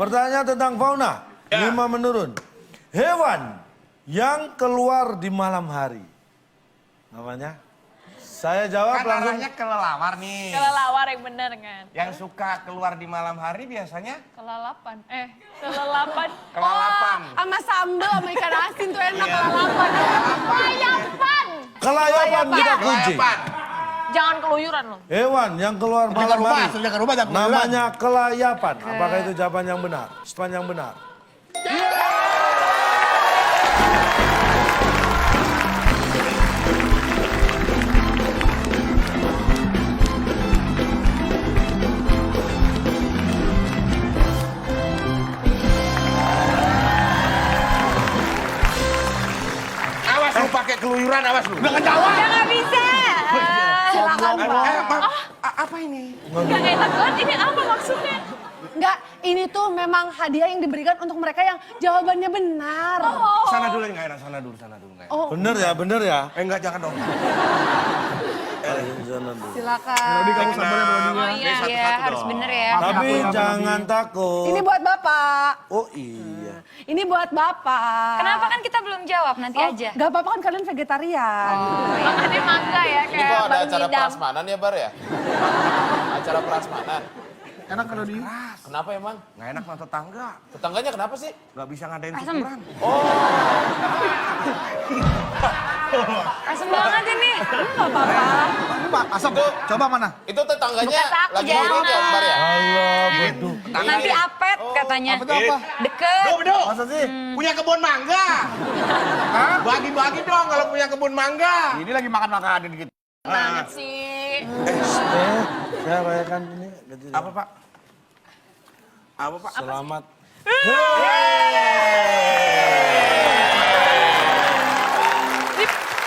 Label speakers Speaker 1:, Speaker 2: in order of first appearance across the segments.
Speaker 1: Pertanyaan tentang fauna. 5 menurun. Hewan yang keluar di malam hari. Namanya? Saya jawab
Speaker 2: Kan
Speaker 1: langsung.
Speaker 2: arahnya kelelawar nih.
Speaker 3: Kelelawar yang bener kan?
Speaker 2: Yang suka keluar di malam hari biasanya
Speaker 3: Kelalapan. Kelelapan.
Speaker 2: kelalapan.
Speaker 3: Sama sambal sama ikan asin tuh enak kelalapan. Kelayapan.
Speaker 1: Kelayapan kita kunci.
Speaker 2: Kelayapan.
Speaker 3: Jangan keluyuran loh.
Speaker 1: Hewan yang keluar malam hari.
Speaker 4: Sudah ke rumah, jangan keluyuran.
Speaker 1: Namanya kelayapan. Apakah itu jawaban yang benar? Jawaban yang benar.
Speaker 2: Awas lu pakai keluyuran, awas lu.
Speaker 4: Udah ngejawab.
Speaker 3: Ya nggak bisa. Silakan Pak.
Speaker 2: Apa ini?
Speaker 3: Gak enak banget. Ini apa maksudnya?
Speaker 5: Enggak, ini tuh memang hadiah yang diberikan untuk mereka yang jawabannya benar.
Speaker 2: Sana dulu nggak enak, sana dulu nggak enak.
Speaker 5: Oh,
Speaker 1: Bener ya, bener ya.
Speaker 2: Enggak, jangan dong.
Speaker 1: Sana dulu.
Speaker 5: silakan.
Speaker 4: Kamu sabar ya, Bro.
Speaker 3: Oh iya,
Speaker 2: Iya,
Speaker 3: harus bener ya.
Speaker 1: Tapi jangan takut.
Speaker 5: Ini buat Bapak.
Speaker 1: Oh iya.
Speaker 5: Ini buat Bapak.
Speaker 3: Kenapa kan kita belum jawab? Nanti aja.
Speaker 5: Gak apa-apa kan kalian vegetarian.
Speaker 3: Makannya mangga ya
Speaker 6: Ini
Speaker 3: kayak
Speaker 6: kok ada
Speaker 3: Bang
Speaker 6: acara
Speaker 3: Nidam.
Speaker 6: prasmanan ya, Bar ya? Acara prasmanan.
Speaker 4: Enak kalau di...
Speaker 6: Kenapa emang?
Speaker 2: Nggak enak sama tetangga.
Speaker 6: Tetangganya kenapa sih?
Speaker 2: Nggak bisa ngadain
Speaker 3: Asem.
Speaker 2: syukuran.
Speaker 3: Asem banget ini.
Speaker 5: Gak apa-apa.
Speaker 4: Pak, asap. Coba mana?
Speaker 6: Itu tetangganya
Speaker 3: Bukan aku,
Speaker 6: lagi
Speaker 3: jangan.
Speaker 6: ini ya, Bar ya?
Speaker 1: Allah, beduh.
Speaker 3: Nanti apet katanya.
Speaker 4: Apa itu apa?
Speaker 3: Deket.
Speaker 2: Bedo,
Speaker 4: Masa sih?
Speaker 2: punya kebun mangga. Hah? Bagi-bagi dong kalau punya kebun mangga.
Speaker 4: Ini lagi makan-makanin gitu.
Speaker 3: Banget sih.
Speaker 1: Saya rayakan ini.
Speaker 2: Apa, Pak? Apa, Pak?
Speaker 1: Selamat.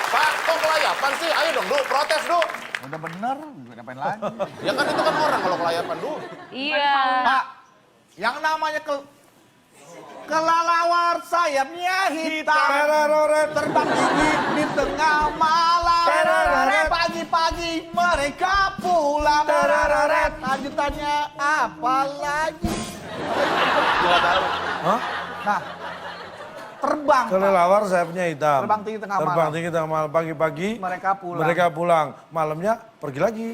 Speaker 6: Pak, kok kelayapan sih? Ayo dong, Du, protes, Du.
Speaker 4: Udah bener, ngapain lagi?
Speaker 6: Ya kan itu kan orang kalau kelayapan, Du.
Speaker 3: Iya.
Speaker 4: Pak, yang namanya kelalawar sayapnya hitam.
Speaker 1: Teroret.
Speaker 4: Terbang tinggi di tengah malam. Pagi-pagi mereka pulang. Lanjutannya apa lagi?
Speaker 1: Hah?
Speaker 4: Nah, terbang. Pak.
Speaker 1: Kelelawar sayapnya hitam.
Speaker 4: Terbang tinggi tengah malam.
Speaker 1: Terbang tinggi tengah malam. Pagi-pagi
Speaker 4: Mereka pulang.
Speaker 1: Malamnya pergi lagi.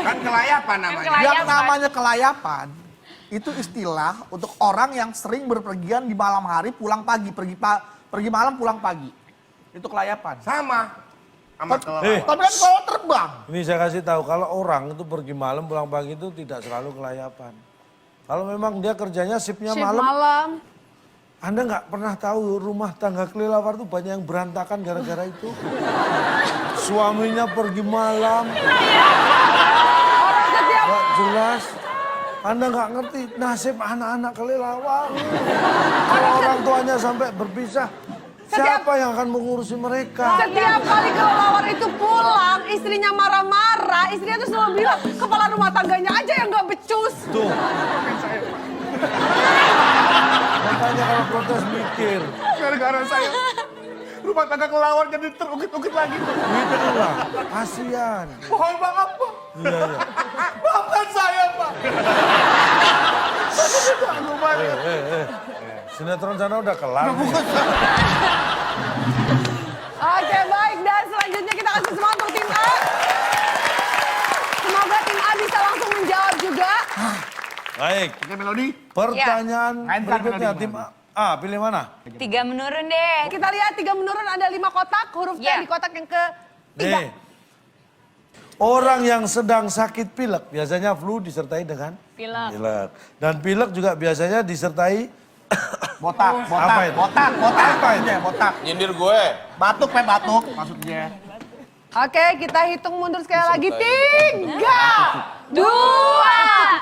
Speaker 2: Kan kelayapan namanya.
Speaker 3: Kelayapan.
Speaker 4: Yang namanya kelayapan itu istilah untuk orang yang sering berpergian di malam hari pulang pagi, pergi malam pulang pagi. Itu kelayapan.
Speaker 2: Sama kelelawar.
Speaker 4: Tapi kan kalau terbang,
Speaker 1: Ini saya kasih tahu kalau orang itu pergi malam pulang pagi itu tidak selalu kelayapan. Kalau memang dia kerjanya shiftnya
Speaker 5: Shift
Speaker 1: malam,
Speaker 5: malam.
Speaker 1: Anda nggak pernah tahu rumah tangga kelelawar itu banyak yang berantakan gara-gara itu. Suaminya pergi malam. Nggak jelas. Anda nggak ngerti nasib anak-anak kelelawar. Kalau orang tuanya sampai berpisah, siapa yang akan mengurusi mereka?
Speaker 5: Setiap kali kelelawar itu pulang, istrinya marah-marah, istrinya tuh selalu bilang, kepala rumah tangganya aja yang gak becus.
Speaker 1: Tuh. Makanya kalau protes mikir.
Speaker 4: gara-gara saya rumah tangga kelelawar jadi terukit-ukit lagi.
Speaker 1: Gitu lah. Kasian.
Speaker 4: Mohon maaf, Pak.
Speaker 1: Iya, iya.
Speaker 4: Maafkan saya, Pak.
Speaker 1: Sinetron sana udah kelar.
Speaker 5: Oke baik, dan selanjutnya kita kasih semangat untuk tim A. Semoga tim A bisa langsung menjawab juga.
Speaker 1: Baik.
Speaker 4: Oke, Melodi.
Speaker 1: Pertanyaan
Speaker 4: Mainkan
Speaker 1: berikutnya
Speaker 4: melodi,
Speaker 1: tim A. Pilih mana?
Speaker 3: 3 menurun deh.
Speaker 5: Kita lihat 3 menurun ada 5 kotak, huruf T
Speaker 3: Ya.
Speaker 5: di kotak yang ketiga.
Speaker 1: D. Orang yang sedang sakit pilek biasanya flu disertai dengan
Speaker 3: Pilek.
Speaker 1: pilek. Dan pilek juga biasanya disertai
Speaker 4: Botak,
Speaker 1: Apa itu?
Speaker 4: botak.
Speaker 1: Apa itu?
Speaker 4: Maksudnya, botak.
Speaker 6: Nyindir gue.
Speaker 4: Batuk, batuk maksudnya.
Speaker 5: Oke, kita hitung mundur sekali lagi. 3, 2,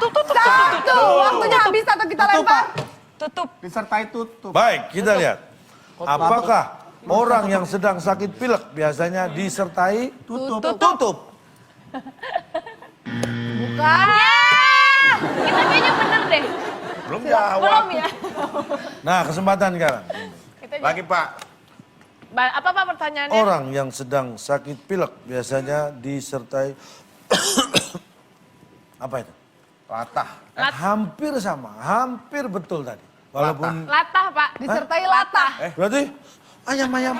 Speaker 5: 1. Waktunya habis atau kita lempar?
Speaker 3: Tutup.
Speaker 4: Disertai tutup.
Speaker 1: Baik, kita lihat. Apakah orang yang sedang sakit pilek biasanya disertai tutup?
Speaker 5: Bukan.
Speaker 3: Kita kayaknya bener deh.
Speaker 2: Belum jawab.
Speaker 3: Belum ya?
Speaker 1: Nah, kesempatan sekarang.
Speaker 2: Lagi, Pak.
Speaker 3: Apa Pak pertanyaannya?
Speaker 1: Orang yang sedang sakit pilek biasanya disertai apa itu?
Speaker 2: Latah.
Speaker 1: Hampir sama, hampir betul tadi. Walaupun
Speaker 3: Latah, Pak.
Speaker 5: Disertai latah.
Speaker 1: berarti ayam-ayam.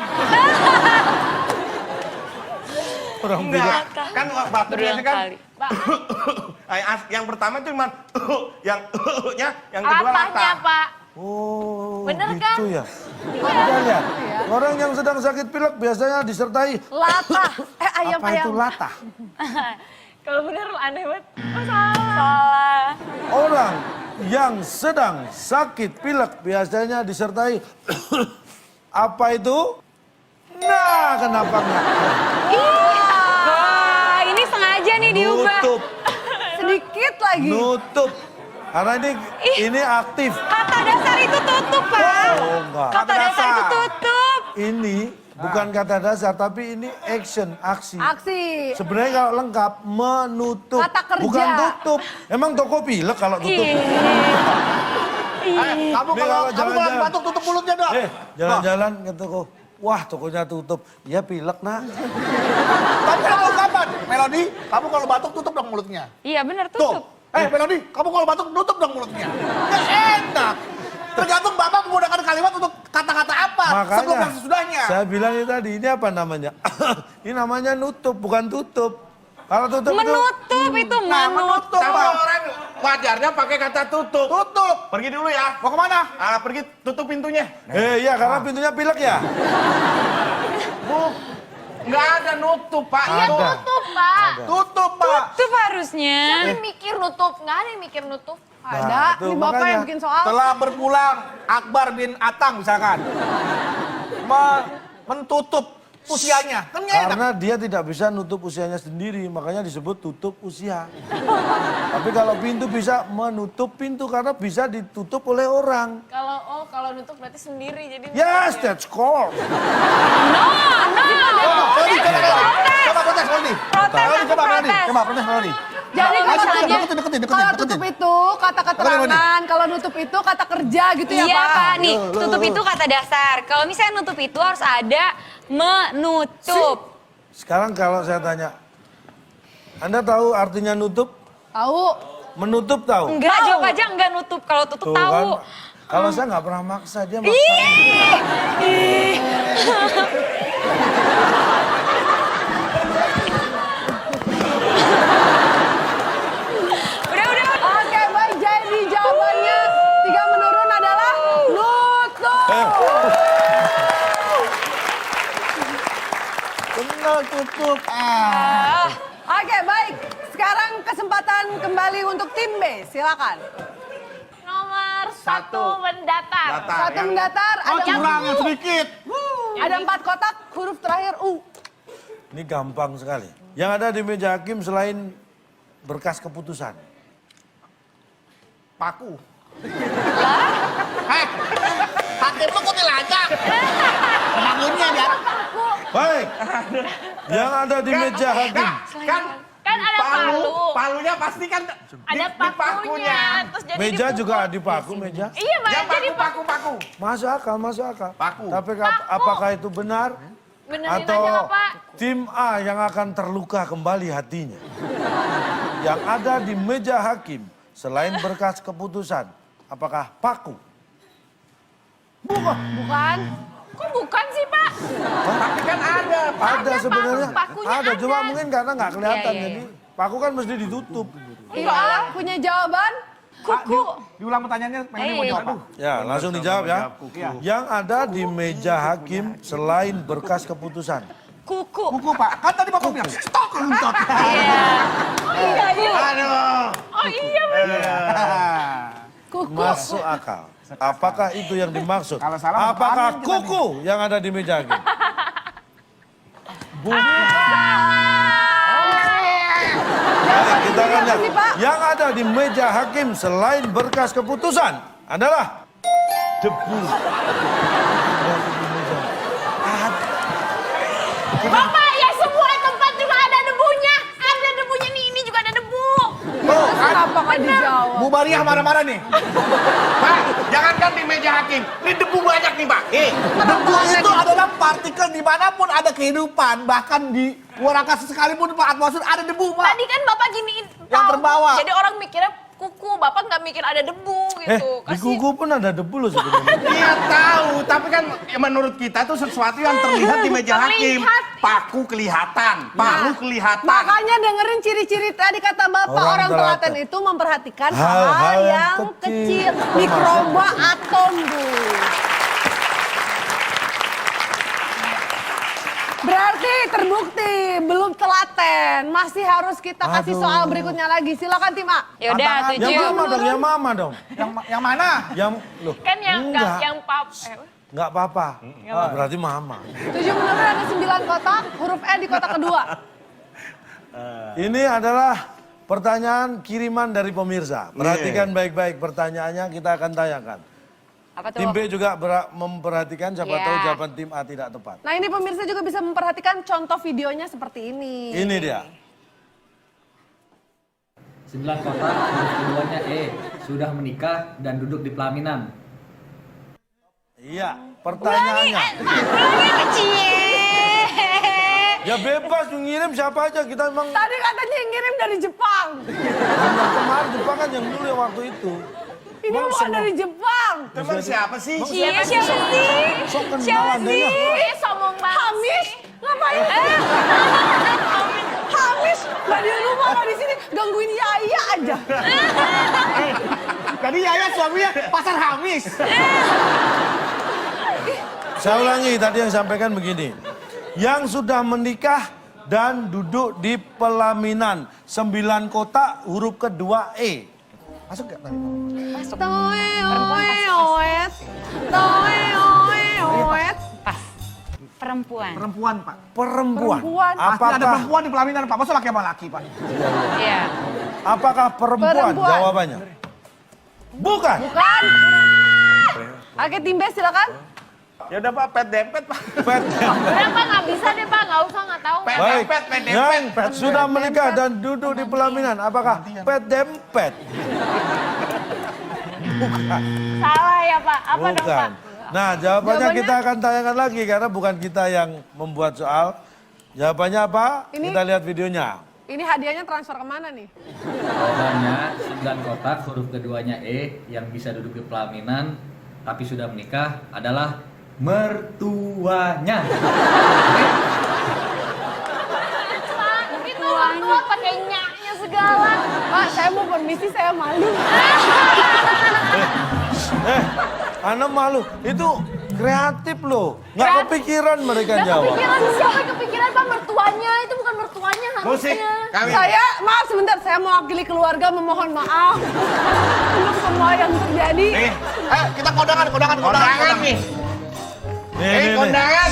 Speaker 1: Orang beda.
Speaker 2: Enggak, kan batuk biasanya kan.
Speaker 3: Pak.
Speaker 2: Yang pertama itu cuma yang nya, yang kedua
Speaker 3: Latahnya,
Speaker 2: latah.
Speaker 3: Pak.
Speaker 1: Oh,
Speaker 3: Bener
Speaker 1: gitu
Speaker 3: kan?
Speaker 1: ya. Iya, ya. Orang yang sedang sakit pilek biasanya disertai
Speaker 5: Latah.
Speaker 1: apa
Speaker 5: Ayam-ayam.
Speaker 1: itu latah?
Speaker 3: Kalau bener aneh banget. Oh, salah.
Speaker 1: Orang yang sedang sakit pilek biasanya disertai apa itu? Nah, kenapa enggak?
Speaker 3: Wah, ini sengaja nih diubah.
Speaker 1: Nutup,
Speaker 5: Sedikit lagi.
Speaker 1: nutup. Karena ini aktif.
Speaker 3: Kata dasar itu tutup, Pak.
Speaker 1: Oh, enggak.
Speaker 3: Kata dasar itu tutup.
Speaker 1: Ini bukan kata dasar, tapi ini action, aksi.
Speaker 5: Aksi.
Speaker 1: Sebenarnya kalau lengkap, menutup.
Speaker 5: Kata kerja.
Speaker 1: Bukan tutup. Emang toko pilek kalau tutup?
Speaker 4: Kamu
Speaker 1: Nih,
Speaker 4: kalau
Speaker 1: jalan-jalan.
Speaker 4: batuk tutup mulutnya dong.
Speaker 1: Jalan-jalan ke toko. Wah, tokonya tutup. Ya pilek, nak.
Speaker 4: Tapi kalau kapan? Melody, kamu kalau batuk tutup dong mulutnya.
Speaker 3: Iya, bener
Speaker 4: Tuh.
Speaker 3: tutup.
Speaker 4: Melody, kamu kalau batuk tutup dong mulutnya. Nggak enak. Tergantung Bapak menggunakan kalimat untuk kata-kata apa sebelum dan sesudahnya.
Speaker 1: Saya bilang ini tadi, ini apa namanya? Ini namanya nutup, bukan tutup. Kalau tutup
Speaker 3: Menutup itu menutup.
Speaker 2: Tapi orang wajarnya pakai kata tutup.
Speaker 4: Tutup.
Speaker 2: Pergi dulu ya.
Speaker 4: Mau kemana?
Speaker 2: Pergi tutup pintunya.
Speaker 1: iya, karena pintunya pilek ya.
Speaker 2: Nggak ada nutup, Pak.
Speaker 3: Iya,
Speaker 2: Itu.
Speaker 3: tutup, Pak.
Speaker 4: Tutup, Pak.
Speaker 3: Tutup harusnya.
Speaker 5: Siapa yang mikir nutup? Nggak ada yang mikir nutup.
Speaker 1: Nah,
Speaker 5: Ada.
Speaker 1: itu
Speaker 5: Ini Bapak
Speaker 1: makanya.
Speaker 5: yang bikin soal.
Speaker 4: Telah berpulang Akbar bin Atang misalkan. Menutup usianya. Kan nggak enak.
Speaker 1: Karena dia tidak bisa nutup usianya sendiri, makanya disebut tutup usia. Tapi kalau pintu bisa menutup pintu karena bisa ditutup oleh orang.
Speaker 3: Kalau nutup berarti sendiri jadi.
Speaker 1: Yes, that's called.
Speaker 4: Melody, coba protes, Melody.
Speaker 3: Protes,
Speaker 4: Melody,
Speaker 3: aku
Speaker 4: coba, Melody.
Speaker 3: protes.
Speaker 4: Coba protes, Melody.
Speaker 5: Jadi
Speaker 4: Ayo,
Speaker 5: masalahnya
Speaker 4: deketin.
Speaker 5: kalau tutup itu kata keterangan, kalau nutup itu kata kerja gitu ya
Speaker 3: Iya,
Speaker 5: Pak.
Speaker 3: Pak. Nih, tutup itu kata dasar. Kalau misalnya nutup itu harus ada menutup.
Speaker 1: Sekarang kalau saya tanya, Anda tahu artinya nutup?
Speaker 5: Tahu?
Speaker 1: Menutup tahu?
Speaker 3: Enggak, jawab aja enggak nutup. Kalau tutup
Speaker 1: Tuh
Speaker 3: tahu.
Speaker 1: kan, kalau saya nggak pernah maksa, dia maksa.
Speaker 3: Udah.
Speaker 5: Oke, baik. Jadi jawabannya 3 menurun adalah nutup.
Speaker 4: Benar, tutup.
Speaker 5: Oke, baik. Sekarang kesempatan kembali untuk tim B. Silakan.
Speaker 3: Nomor 1 mendatar.
Speaker 5: Satu mendatar, ada
Speaker 4: Curangan sedikit.
Speaker 5: ada 4 kotak, huruf terakhir U.
Speaker 1: Ini gampang sekali. Yang ada di meja hakim selain berkas keputusan.
Speaker 2: Paku.
Speaker 4: Hakim lu kok dilacak? Bangunnya ya.
Speaker 1: Baik, yang ada di meja hakim.
Speaker 3: Kan ada palu.
Speaker 2: Palunya pasti kan
Speaker 3: Ada
Speaker 2: di
Speaker 3: pakunya. Terus jadi
Speaker 1: Meja
Speaker 3: dipukul.
Speaker 1: juga dipaku meja.
Speaker 3: Iya, Pak.
Speaker 2: Ya
Speaker 3: Jadi
Speaker 2: paku.
Speaker 1: Masuk akal, masuk akal.
Speaker 2: Paku.
Speaker 1: Tapi apakah itu benar?
Speaker 3: benerin
Speaker 1: Atau
Speaker 3: aja, Pak.
Speaker 1: tim A yang akan terluka kembali hatinya? Yang ada di meja hakim selain berkas keputusan, apakah paku?
Speaker 5: Bukan?
Speaker 3: Kok bukan sih, Pak?
Speaker 2: Tapi kan ada.
Speaker 1: Ada sebenarnya.
Speaker 3: pakunya
Speaker 1: Ada, cuma
Speaker 3: ada.
Speaker 1: mungkin karena nggak kelihatan.
Speaker 3: Iya, iya,
Speaker 1: Jadi paku kan mesti ditutup.
Speaker 5: Tim A punya jawaban?
Speaker 3: Kuku.
Speaker 4: Diulang pertanyaannya, Melody mau jawab apa?
Speaker 1: Ya, langsung dijawab ya. Yang ada di meja hakim selain berkas keputusan.
Speaker 3: Kuku.
Speaker 4: Kuku, Pak. Kan tadi Bapak bilang, stok runtot.
Speaker 3: Iya. Oh iya, iya.
Speaker 2: Aduh.
Speaker 3: Oh iya, bener.
Speaker 5: Kuku.
Speaker 1: Masuk akal. Apakah itu yang dimaksud?
Speaker 4: Kalau salah,
Speaker 1: Apakah
Speaker 4: amin kita
Speaker 1: kuku yang ada di meja hakim? Baik, kita akan lihat.
Speaker 5: Apa sih, Pak?
Speaker 1: Yang ada di meja hakim selain berkas keputusan adalah debu.
Speaker 3: Bapak, ya semua tempat juga ada debunya. Ada debunya nih, ini juga ada debu.
Speaker 4: Tuh, kan?
Speaker 5: Kenapa nggak dijawab?
Speaker 4: Bu Mariah marah-marah nih.
Speaker 2: Pak, jangankan di meja hakim. Ini debu banyak nih, Pak.
Speaker 4: Debu itu adalah partikel dimanapun ada kehidupan. Bahkan di luar angkasa sekalipun Pak atmosfer ada debu, Pak.
Speaker 3: Tadi kan Bapak giniin
Speaker 4: Yang
Speaker 3: tahu.
Speaker 4: terbawa.
Speaker 3: Jadi orang mikirnya
Speaker 7: kuku. Bapak nggak mikir ada debu gitu.
Speaker 1: Di kuku pun ada debu loh sebenarnya.
Speaker 2: Iya tahu, tapi kan menurut kita tuh sesuatu yang terlihat di meja hakim.
Speaker 7: Terlihat.
Speaker 2: Paku kelihatan, palu kelihatan.
Speaker 5: Makanya dengerin ciri-ciri tadi kata Bapak,
Speaker 1: Orang
Speaker 5: orang
Speaker 1: telaten.
Speaker 5: telaten itu memperhatikan
Speaker 1: Hal-hal
Speaker 5: hal
Speaker 1: yang
Speaker 5: yang
Speaker 1: kecil.
Speaker 5: kecil, mikroba atom, Bu. Berarti terbukti belum telaten, masih harus kita kasih
Speaker 1: Aduh.
Speaker 5: soal berikutnya lagi. Silakan tim A.
Speaker 3: Yaudah,
Speaker 4: Tantangan.
Speaker 1: Yang
Speaker 3: 7.
Speaker 1: mama dong, yang mama dong.
Speaker 4: Yang mana?
Speaker 1: Yang, loh,
Speaker 7: Kan yang
Speaker 1: enggak.
Speaker 7: yang pap.
Speaker 1: Nggak apa-apa. Oh, berarti mama.
Speaker 5: 7 menurut ada 9 kotak, huruf E di kotak kedua.
Speaker 1: Ini adalah pertanyaan kiriman dari pemirsa. Perhatikan baik-baik pertanyaannya, kita akan tayangkan.
Speaker 3: Apa tuh?
Speaker 1: Tim B juga memperhatikan, siapa
Speaker 3: Iya.
Speaker 1: tahu jawaban tim A tidak tepat.
Speaker 5: Nah ini pemirsa juga bisa memperhatikan contoh videonya seperti ini.
Speaker 1: Ini dia.
Speaker 8: 9 kotak, huruf keduanya E, sudah menikah dan duduk di pelaminan.
Speaker 1: Iya, pertanyaannya.
Speaker 3: Ulangi kecil.
Speaker 1: Ya bebas ngirim siapa aja, kita emang
Speaker 5: Tadi katanya yang ngirim dari Jepang.
Speaker 1: yang kemarin Jepang kan yang dulu yang waktu itu.
Speaker 5: Ini
Speaker 1: Emang
Speaker 5: bukan
Speaker 1: semua-
Speaker 5: dari Jepang.
Speaker 2: Teman siapa sih?
Speaker 3: Iya, siapa sih?
Speaker 1: Sok kenal
Speaker 3: Siapa
Speaker 1: andanya.
Speaker 3: sih?
Speaker 7: Sombong banget.
Speaker 5: Hamis, ngapain? Hamis, nggak di rumah, nggak di sini, gangguin Yaya aja.
Speaker 4: Tadi Yaya suaminya pasar Hamis.
Speaker 1: Saya ulangi tadi yang sampaikan begini. Yang sudah menikah dan duduk di pelaminan. 9 kotak huruf kedua E.
Speaker 4: Masuk gak tadi?
Speaker 5: Toe, oe, oet. Toe, oe, oet.
Speaker 3: Pas. Perempuan.
Speaker 4: Perempuan, Pak.
Speaker 1: Perempuan.
Speaker 5: Perempuan.
Speaker 4: Pasti ada
Speaker 1: Apakah,
Speaker 4: perempuan di pelaminan, Pak. Masa laki sama laki, Pak?
Speaker 3: Iya.
Speaker 1: apakah perempuan?
Speaker 5: Perempuan.
Speaker 1: Jawabannya. Bukan.
Speaker 5: Bukan. Oke, tim B silakan.
Speaker 2: Ya udah Pak, pet dempet Pak.
Speaker 1: Pet.
Speaker 7: Kenapa nggak bisa deh Pak? Nggak usah, nggak tahu.
Speaker 2: Pet
Speaker 1: Baik.
Speaker 2: dempet, pet
Speaker 1: Yang
Speaker 2: dempet.
Speaker 1: sudah menikah dan duduk di pelaminan. Apakah pet dempet?
Speaker 7: Salah ya Pak. Apa dong
Speaker 1: Bukan.
Speaker 7: Pak?
Speaker 1: Nah, jawabannya
Speaker 5: Jawabannya?
Speaker 1: kita akan tayangkan lagi karena bukan kita yang membuat soal. Jawabannya apa?
Speaker 5: Ini-
Speaker 1: Kita lihat videonya.
Speaker 5: Ini hadiahnya transfer kemana nih?
Speaker 8: Jawabannya 9 kotak, huruf keduanya E, yang bisa duduk di pelaminan tapi sudah menikah adalah mertuanya.
Speaker 7: Pak, itu orang tua pakai nyaknya segala.
Speaker 5: Pak, saya mau permisi, saya malu.
Speaker 1: Ana malu. Itu kreatif loh. Nggak kepikiran mereka
Speaker 7: Nggak
Speaker 1: jawab.
Speaker 7: kepikiran, siapa yang kepikiran Pak? Mertuanya, itu bukan mertuanya
Speaker 2: Musik,
Speaker 7: harusnya.
Speaker 2: kawin.
Speaker 5: Saya, maaf sebentar, saya mewakili keluarga memohon maaf untuk semua yang terjadi.
Speaker 2: Nih,
Speaker 4: Ayo, kita kondangan.
Speaker 2: kondangan nih.
Speaker 1: Nih.
Speaker 2: Kondangan.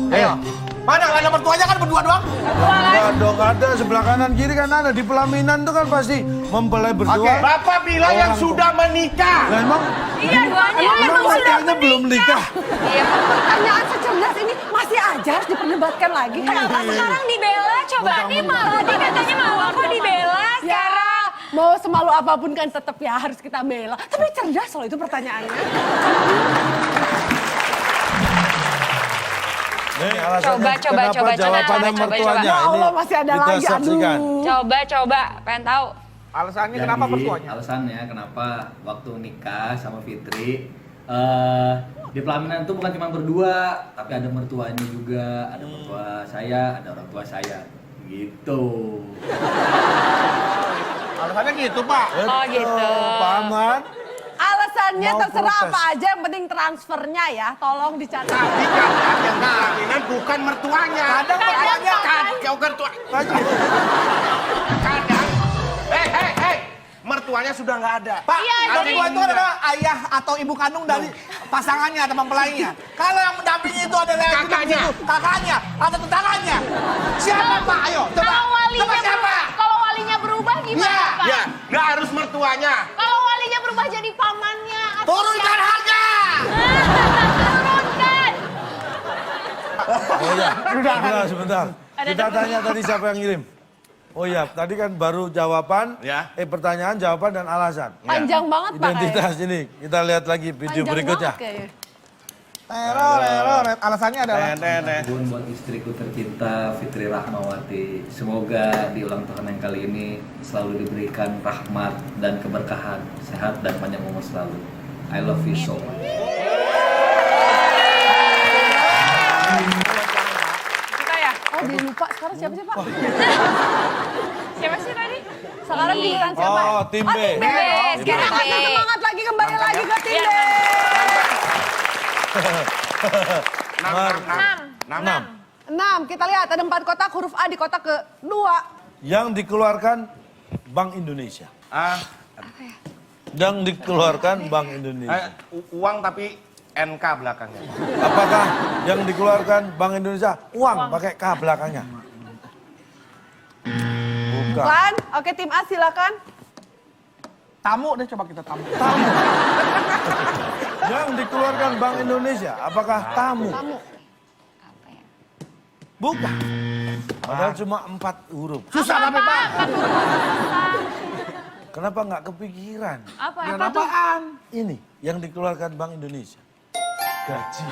Speaker 4: Ayo. Mana? Nggak ada mertuanya kan berdua doang?
Speaker 1: Enggak dong, ada sebelah kanan kiri kan ada. Di pelaminan tuh kan pasti mempelai berdua.
Speaker 4: Oke.
Speaker 2: Bapak bilang yang
Speaker 1: Orang
Speaker 2: sudah menikah.
Speaker 1: Lah emang,
Speaker 3: Iya, duanya
Speaker 1: emang
Speaker 3: memang sudah
Speaker 1: mertuanya belum nikah.
Speaker 3: Iya.
Speaker 5: Pertanyaan secerdas ini masih aja harus diperdebatkan lagi.
Speaker 3: Kenapa sekarang dibela? Coba nih malah tadi katanya malah kok dibela
Speaker 5: Ya,
Speaker 3: sekarang.
Speaker 5: mau semalu apapun kan tetap ya harus kita bela. Tapi cerdas loh itu pertanyaannya.
Speaker 1: Nih, alasannya
Speaker 3: Coba,
Speaker 1: kenapa jawabannya
Speaker 3: coba.
Speaker 1: mertuanya.
Speaker 5: Ya Allah,
Speaker 1: Ini
Speaker 5: masih ada
Speaker 1: kita
Speaker 5: lagi,
Speaker 1: saksikan.
Speaker 5: aduh.
Speaker 3: Coba, pengen tahu.
Speaker 4: Alasannya
Speaker 8: Jadi,
Speaker 4: kenapa mertuanya?
Speaker 8: alasannya kenapa waktu nikah sama Fitri di pelaminan itu bukan cuma berdua, tapi ada mertuanya juga, ada mertua saya, ada orang tua saya, gitu.
Speaker 4: Alasannya gitu, Pak.
Speaker 3: Oh gitu.
Speaker 1: Pak Ahmad.
Speaker 5: Alasannya
Speaker 1: Mau
Speaker 5: terserah
Speaker 1: protes.
Speaker 5: apa aja, yang penting transfernya ya. Tolong dicatat.
Speaker 2: Tapi kadang yang pelaminan bukan mertuanya.
Speaker 4: Kadang mertuanya.
Speaker 2: Bukan tua. Kadang. Hei. Mertuanya sudah nggak ada.
Speaker 4: Pak,
Speaker 7: Iya,
Speaker 4: mertua itu adalah ayah atau ibu kandung dari pasangannya atau mempelainya. Kalau yang mendampingi itu adalah yang duduk
Speaker 2: Kakaknya.
Speaker 4: situ, kakaknya atau tetangganya. Siapa, Pak? Ayo, coba.
Speaker 7: Kalau walinya
Speaker 4: Coba siapa?
Speaker 7: berubah, kalau walinya berubah gimana
Speaker 4: Iya,
Speaker 7: Pak?
Speaker 2: Ya, nggak harus mertuanya.
Speaker 7: Kalau walinya berubah jadi pamannya atau
Speaker 4: Turunkan harga.
Speaker 7: turunkan.
Speaker 1: Oh iya, sebentar. Kita tanya tadi siapa yang ngirim. Oh iya, tadi kan baru jawaban,
Speaker 2: Ya.
Speaker 1: pertanyaan, jawaban, dan alasan.
Speaker 5: Panjang banget Pak.
Speaker 1: Identitas ini, kita lihat lagi video
Speaker 5: Panjang
Speaker 1: berikutnya.
Speaker 5: banget kayaknya.
Speaker 4: Teror. Alasannya adalah
Speaker 8: Pun buat istriku tercinta Fitri Rahmawati. Semoga di ulang tahun yang kali ini selalu diberikan rahmat dan keberkahan, sehat dan panjang umur selalu. I love you so much.
Speaker 5: Kita ya? Oh, dia lupa. Sekarang siapa sih, Pak?
Speaker 3: Siapa sih tadi?
Speaker 5: Sekarang giliran siapa?
Speaker 1: Oh, tim B.
Speaker 5: Tim B.
Speaker 3: Sekarang B.
Speaker 5: Semangat lagi, kembali lagi ke tim B. 6. Kita lihat ada 4 kotak, huruf A di kotak kedua.
Speaker 1: Yang dikeluarkan Bank Indonesia. Yang dikeluarkan Bank Indonesia.
Speaker 2: Uang tapi NK belakangnya.
Speaker 1: Apakah yang dikeluarkan Bank Indonesia uang pakai K belakangnya? Bukan.
Speaker 5: Lan, oke tim A silakan.
Speaker 4: tamu deh, coba kita tamu.
Speaker 1: Yang dikeluarkan Bank Indonesia, apakah tamu?
Speaker 5: Tamu.
Speaker 1: Bukan. Padahal cuma 4 huruf.
Speaker 4: Susah tapi Pak.
Speaker 1: Kenapa nggak kepikiran?
Speaker 3: Apa?
Speaker 4: Dan
Speaker 3: Apa tuh?
Speaker 4: apaan?
Speaker 1: Ini yang dikeluarkan Bank Indonesia. Gaji.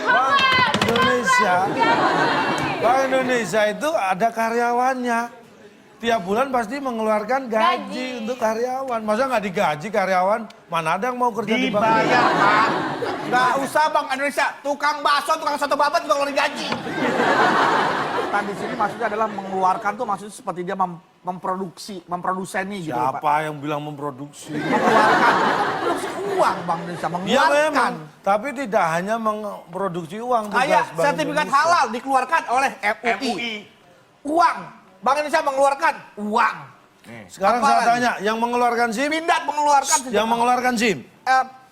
Speaker 1: Bank Indonesia. Bank Indonesia itu ada karyawannya. Tiap bulan pasti mengeluarkan gaji untuk karyawan. Masa nggak digaji karyawan? Mana ada yang mau kerja di bank?
Speaker 2: Dibayar, Pak.
Speaker 4: Nggak usah Bank Indonesia, tukang bakso, tukang soto babat juga ngeluarin gaji. Kan di sini maksudnya adalah mengeluarkan tuh maksudnya seperti dia memproduseni gitu loh, Pak.
Speaker 1: Siapa yang bilang memproduksi?
Speaker 4: Mengeluarkan, memproduksi uang Bank Indonesia,
Speaker 1: Ya
Speaker 4: mengeluarkan.
Speaker 1: memang, tapi tidak hanya memproduksi uang.
Speaker 4: Kayak
Speaker 1: tugas Bank
Speaker 4: sertifikat
Speaker 1: Indonesia.
Speaker 4: halal dikeluarkan oleh MUI. Uang, Bank Indonesia mengeluarkan uang.
Speaker 1: Sekarang
Speaker 4: Apa
Speaker 1: saya
Speaker 4: lagi?
Speaker 1: tanya, yang mengeluarkan SIM?
Speaker 4: Pindad mengeluarkan
Speaker 1: Yang mengeluarkan SIM?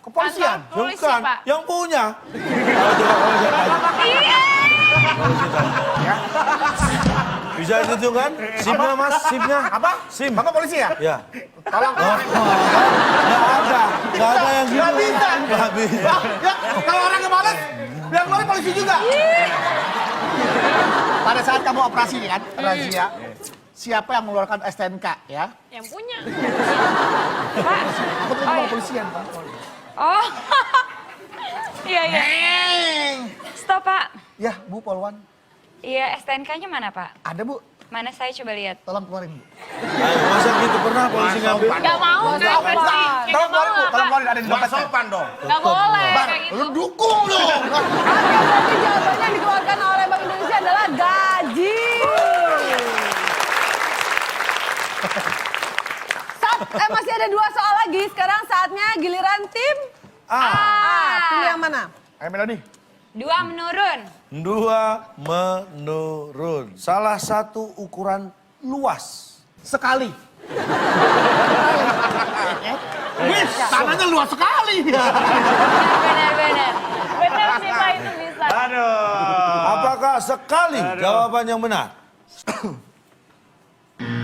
Speaker 4: kepolisian.
Speaker 3: Kantor polisi,
Speaker 1: Bukan,
Speaker 3: Pak.
Speaker 1: yang punya. Kalau coba kalau saya tanya.
Speaker 3: Iya.
Speaker 1: Bisa ditunjukkan? SIM-nya mas, SIM-nya.
Speaker 4: Apa?
Speaker 1: SIM.
Speaker 4: Bapak polisi ya?
Speaker 1: Ya.
Speaker 4: Tolong.
Speaker 1: Nggak ada yang gitu.
Speaker 4: Nggak bisa.
Speaker 1: Nggak bisa.
Speaker 4: Ya, kalau orang kemarin, yang keluar polisi juga. Pada saat kamu operasi nih kan, razia. Siapa yang mengeluarkan STNK ya?
Speaker 3: Yang punya.
Speaker 4: Aku tuh bawa polisian Pak.
Speaker 3: Oh. Iya, iya. Stop, Pak.
Speaker 4: Ya, Bu Polwan.
Speaker 3: Iya, STNK-nya mana, Pak?
Speaker 4: Ada Bu,
Speaker 3: Mana saya coba lihat.
Speaker 4: tolong keluarin Bu.
Speaker 1: Ayo, masa gitu pernah polisi ngambil?
Speaker 3: Gak mau, Kak. Pasti.
Speaker 4: Tolong keluarin Bu, tolong keluarin, ada di
Speaker 2: Nggak
Speaker 4: dompetnya.
Speaker 2: sopan dong.
Speaker 3: Gak boleh
Speaker 4: Bang,
Speaker 3: kayak gitu.
Speaker 4: lu dukung dong.
Speaker 5: Berarti jawabannya yang dikeluarkan oleh Bank Indonesia adalah gaji. Masih ada 2 soal lagi. Sekarang saatnya giliran tim A. Pilih yang mana?
Speaker 4: Ayo Melody.
Speaker 3: 2 menurun.
Speaker 1: 2 menurun. Salah satu ukuran luas.
Speaker 4: Sekali. Tanahnya luas sekali.
Speaker 3: Benar. Benar sih, Pak, itu bisa.
Speaker 2: Aduh.
Speaker 1: Apakah sekali jawaban yang benar?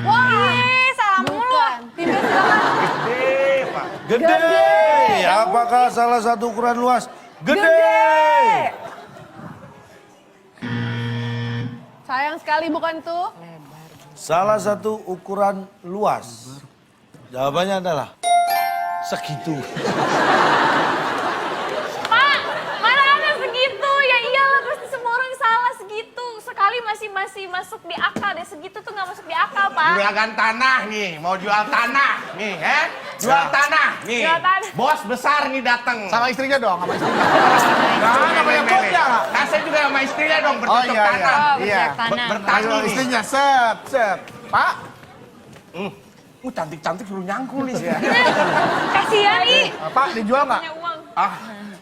Speaker 3: Wah, salah mulu.
Speaker 5: Tim B silakan.
Speaker 2: Gede, Pak.
Speaker 1: Gede. Apakah salah satu ukuran luas? Gede.
Speaker 5: Sayang sekali bukan tuh.
Speaker 1: Salah satu ukuran luas. Jawabannya adalah segitu.
Speaker 7: Pak, mana ada segitu? Ya iyalah pasti semua orang salah segitu. Sekali masih masuk di akal deh. Segitu tuh nggak masuk di akal, Pak.
Speaker 2: Juragan tanah nih, mau jual tanah nih, jual tanah nih.
Speaker 7: Jual tanah.
Speaker 2: Bos besar nih datang.
Speaker 4: Sama istrinya dong, sama istrinya.
Speaker 2: Sama
Speaker 4: yang punya.
Speaker 2: Nah, saya juga sama istrinya dong bercocok
Speaker 4: iya,
Speaker 2: tanah.
Speaker 3: Oh,
Speaker 4: Iya.
Speaker 3: bercocok tanam.
Speaker 2: Bertani
Speaker 4: Ayo
Speaker 2: nih.
Speaker 4: istrinya, sep. Pak,
Speaker 2: Cantik-cantik suruh nyangkul nih.
Speaker 3: Kasihan nih.
Speaker 4: Pak dijual nggak?
Speaker 7: Punya uang.
Speaker 2: Ah,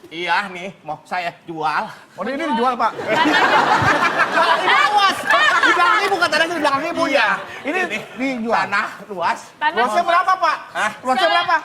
Speaker 2: iya nih, mau saya jual.
Speaker 4: Oh ini dijual Pak. Ini luas. Di belakang ibu katanya di belakang ibu ya. Ini dijual.
Speaker 2: Tanah luas.
Speaker 7: Tanah
Speaker 4: Luasnya berapa Pak?
Speaker 2: Hah?
Speaker 4: Luasnya berapa?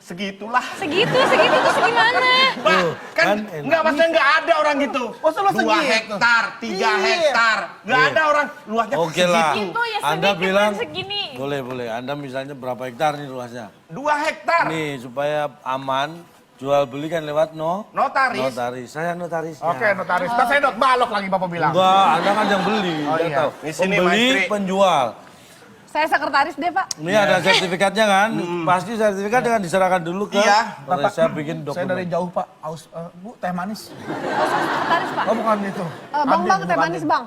Speaker 2: Segitulah.
Speaker 3: Segitu tuh segimana?
Speaker 2: Pak, kan
Speaker 1: kan enak.
Speaker 2: enggak maksudnya enggak ada orang gitu.
Speaker 4: Masa luas
Speaker 2: 2
Speaker 4: segitu?
Speaker 2: hektar, 3
Speaker 4: Iya.
Speaker 2: hektar. Enggak ada orang luasnya
Speaker 1: Oke lah.
Speaker 2: segitu.
Speaker 7: Itu ya
Speaker 1: Anda
Speaker 7: sedikit
Speaker 1: bilang
Speaker 7: dan segini.
Speaker 1: boleh. Anda misalnya berapa hektar nih luasnya?
Speaker 2: 2 hektar.
Speaker 1: Nih supaya aman jual beli kan lewat
Speaker 2: Notaris.
Speaker 1: notaris. Saya notarisnya.
Speaker 4: Oke notaris. Ntar saya balok lagi Bapak bilang.
Speaker 1: Enggak, Anda kan yang beli.
Speaker 4: Oh,
Speaker 1: Dia
Speaker 4: iya.
Speaker 1: tahu.
Speaker 2: Di sini,
Speaker 1: Pembeli,
Speaker 2: Maestri.
Speaker 1: penjual.
Speaker 5: Saya sekretaris deh, Pak.
Speaker 1: Ini ada sertifikatnya kan? Pasti sertifikat dengan diserahkan dulu ke.
Speaker 2: Iya.
Speaker 1: Bapak, saya bikin dokumen.
Speaker 4: Saya dari jauh Pak. Bu, teh manis.
Speaker 5: Sekretaris, Pak.
Speaker 4: Oh bukan itu.
Speaker 5: Bang, teh manis, Bang.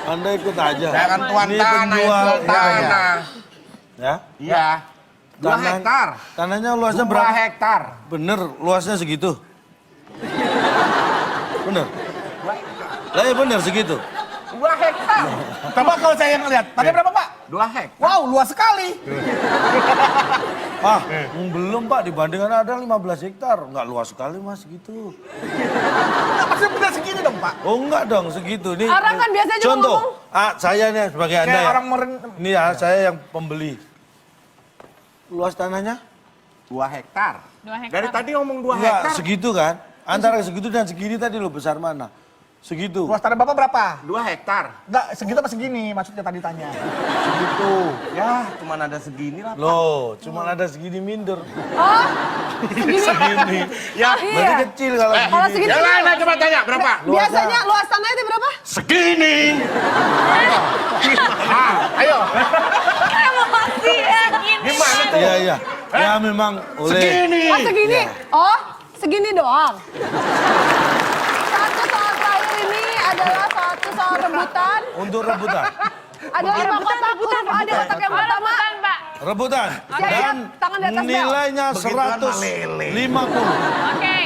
Speaker 1: Anda ikut aja.
Speaker 2: Saya kan tuan
Speaker 1: Ini
Speaker 2: tanah,
Speaker 1: penjual
Speaker 2: jual tanah.
Speaker 1: Ya.
Speaker 2: Iya. 2 hektar.
Speaker 1: Tanahnya luasnya
Speaker 2: 2
Speaker 1: berapa?
Speaker 2: hektar.
Speaker 1: Bener, luasnya segitu. Bener. Lah ya bener segitu.
Speaker 2: 2 hektar.
Speaker 4: Coba kalau saya yang lihat. Tadi berapa Pak?
Speaker 2: 2 hektar.
Speaker 4: Wow, luas sekali.
Speaker 1: Ah, belum Pak, dibandingkan ada 15 hektar. Enggak luas sekali Mas gitu.
Speaker 4: Pasti benar segini dong Pak.
Speaker 1: Oh enggak dong, segitu. Nih,
Speaker 5: Orang kan biasanya juga
Speaker 1: contoh,
Speaker 5: ngomong.
Speaker 1: saya nih sebagai Anda
Speaker 4: Kayak
Speaker 1: ya.
Speaker 4: orang
Speaker 1: Ini ya, saya yang pembeli. Luas tanahnya?
Speaker 2: 2 hektar.
Speaker 7: 2 hektar.
Speaker 2: Dari tadi ngomong 2
Speaker 1: Enggak,
Speaker 2: hektar.
Speaker 1: segitu kan? Antara segitu dan segini tadi lo besar mana? Segitu.
Speaker 4: Luas tanah Bapak berapa?
Speaker 2: 2 hektar.
Speaker 4: Enggak, segitu apa segini maksudnya tadi tanya.
Speaker 2: Segitu. Ya, cuman ada segini lah.
Speaker 1: Loh, cuma ada segini minder.
Speaker 5: Oh,
Speaker 1: Segini.
Speaker 2: Ya,
Speaker 1: Berarti kecil kalau
Speaker 5: Kalau
Speaker 1: segini.
Speaker 5: segini.
Speaker 2: yang lain coba tanya berapa?
Speaker 5: Biasanya luas tanahnya itu berapa?
Speaker 2: Segini. Ayo.
Speaker 3: Emosi ya.
Speaker 2: Gimana tuh?
Speaker 1: Iya, iya. Ya memang oleh.
Speaker 2: Segini.
Speaker 5: Oh, segini. Oh, segini doang. Satu soal terakhir ini adalah satu soal rebutan.
Speaker 1: Untuk rebutan.
Speaker 5: Ada 5 kotak, huruf A di kotak yang pertama.
Speaker 7: Bukan, Pak.
Speaker 1: Rebutan.
Speaker 5: Siap,
Speaker 1: Dan
Speaker 5: tangan di atas bel.
Speaker 1: nilainya
Speaker 2: Begituan mah lele.
Speaker 1: 150.
Speaker 7: Oke.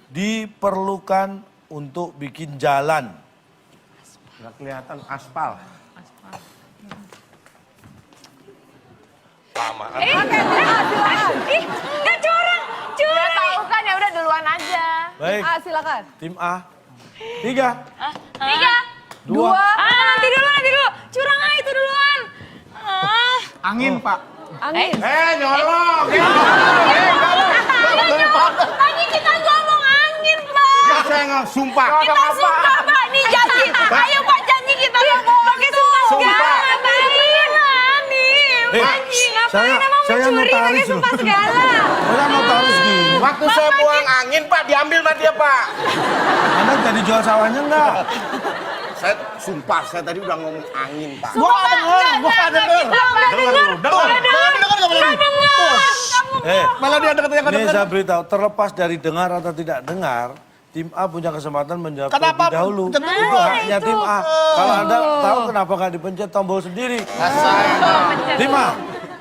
Speaker 1: Diperlukan untuk bikin jalan.
Speaker 2: Nggak kelihatan aspal.
Speaker 5: Ih,
Speaker 7: Nggak curang. Udah tahu kan ya udah duluan aja.
Speaker 1: Baik,
Speaker 5: A, silakan.
Speaker 1: tim A. 3,
Speaker 7: 3.
Speaker 1: 2.
Speaker 3: Nanti dulu. Curang ah itu duluan.
Speaker 4: Angin Pak.
Speaker 5: Angin.
Speaker 2: Nyolong.
Speaker 3: Tadi kita ngomong angin, Pak.
Speaker 2: Ya saya nggak sumpah.
Speaker 3: Kita sumpah, Pak. Nih janji. Ayo, Pak, janji kita ngomong pakai sumpah.
Speaker 2: Sumpah.
Speaker 3: Ngapain lah nih? Janji. Ngapain emang
Speaker 1: saya
Speaker 3: mencuri pakai
Speaker 1: notaris loh.
Speaker 3: sumpah segala?
Speaker 1: Saya notaris gini.
Speaker 2: Waktu saya buang angin Pak, diambil sama dia Pak.
Speaker 1: Anda jadi jual sawahnya enggak?
Speaker 2: Saya sumpah, saya tadi udah ngomong angin Pak.
Speaker 4: Gua nggak denger, gua nggak denger. Malah dia denger yang
Speaker 1: Ini
Speaker 4: denger.
Speaker 1: saya beritahu, terlepas dari dengar atau tidak dengar, tim A punya kesempatan menjawab
Speaker 4: Kenapa
Speaker 1: terlebih dahulu.
Speaker 4: pencet dulu?
Speaker 1: Itu haknya tim A. Kalau Anda tahu kenapa nggak dipencet tombol sendiri? Tim A,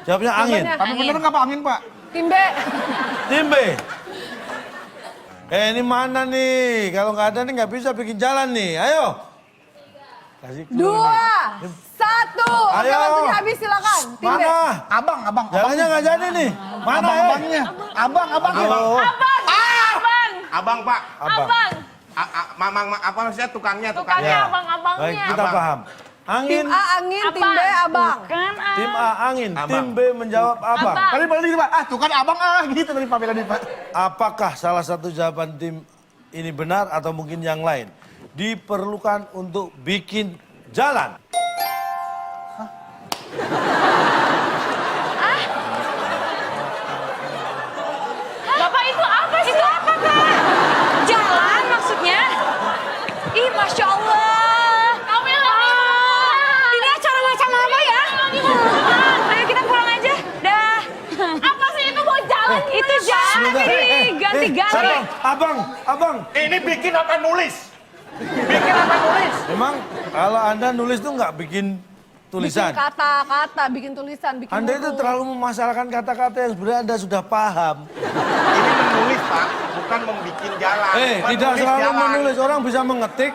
Speaker 1: jawabnya angin.
Speaker 4: Tapi bener nggak Pak angin Pak?
Speaker 5: Tim B.
Speaker 1: Tim B. Ini mana nih? Kalau nggak ada nih nggak bisa bikin jalan nih. Ayo. Kasih clue
Speaker 5: 2, 1. Oke,
Speaker 1: Ayo.
Speaker 5: waktunya habis, silakan.
Speaker 1: nih.
Speaker 5: Tim B.
Speaker 1: Mana?
Speaker 4: Abang.
Speaker 1: Jalannya nggak jadi nih. Mana ya?
Speaker 4: Abangnya. Abang.
Speaker 1: Oh,
Speaker 2: Abang Pak.
Speaker 1: abang.
Speaker 7: Abang.
Speaker 2: Apa maksudnya tukangnya?
Speaker 7: Tukangnya
Speaker 1: Ya.
Speaker 7: abang-abangnya.
Speaker 1: Baik, kita
Speaker 2: Abang.
Speaker 1: paham. Angin,
Speaker 5: Tim A angin, tim B abang.
Speaker 7: Bukan, ah.
Speaker 1: tim A angin,
Speaker 2: Abang.
Speaker 1: tim B menjawab abang.
Speaker 7: Abang.
Speaker 4: Tadi balik Pak. Tuh kan abang gitu tadi Pak bela Pak.
Speaker 1: Apakah salah satu jawaban tim ini benar atau mungkin yang lain? Diperlukan untuk bikin jalan.
Speaker 7: Bapak itu apa sih?
Speaker 3: Itu apa, Pak? Jalan maksudnya? Ih, Masya Allah.
Speaker 7: Kamu yang nggak
Speaker 3: Ini acara macam apa ya? Ayo kita pulang aja. Dah.
Speaker 7: Apa sih itu mau jalan?
Speaker 3: Itu jalan
Speaker 1: Sebentar.
Speaker 3: nih, ganti-ganti.
Speaker 1: Abang.
Speaker 2: Ini bikin apa nulis? Bikin apa nulis?
Speaker 1: Memang kalau Anda nulis tuh nggak bikin tulisan.
Speaker 5: Bikin kata-kata, bikin tulisan, bikin
Speaker 1: Anda itu
Speaker 5: huruf.
Speaker 1: terlalu memasalahkan kata-kata yang sebenarnya Anda sudah paham.
Speaker 2: Ini menulis Pak, bukan membikin jalan.
Speaker 1: Tidak
Speaker 2: Menulis
Speaker 1: selalu
Speaker 2: jalan.
Speaker 1: menulis, orang bisa mengetik.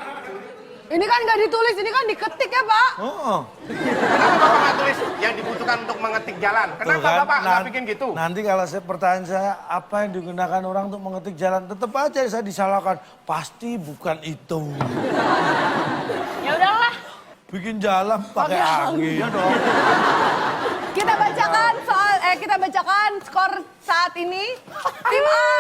Speaker 5: Ini kan nggak ditulis, ini kan diketik ya Pak.
Speaker 1: Oh.
Speaker 2: Kenapa Bapak nggak tulis yang dibutuhkan untuk mengetik jalan?
Speaker 1: Tuh
Speaker 2: Kenapa
Speaker 1: kan,
Speaker 2: Bapak nggak bikin gitu?
Speaker 1: Nanti kalau pertanyaan saya, apa yang digunakan orang untuk mengetik jalan? Tetap aja saya disalahkan. Pasti bukan itu.
Speaker 7: Ya udahlah.
Speaker 1: Bikin jalan pakai angin. Ya dong.
Speaker 5: Kita bacakan skor saat ini. Tim A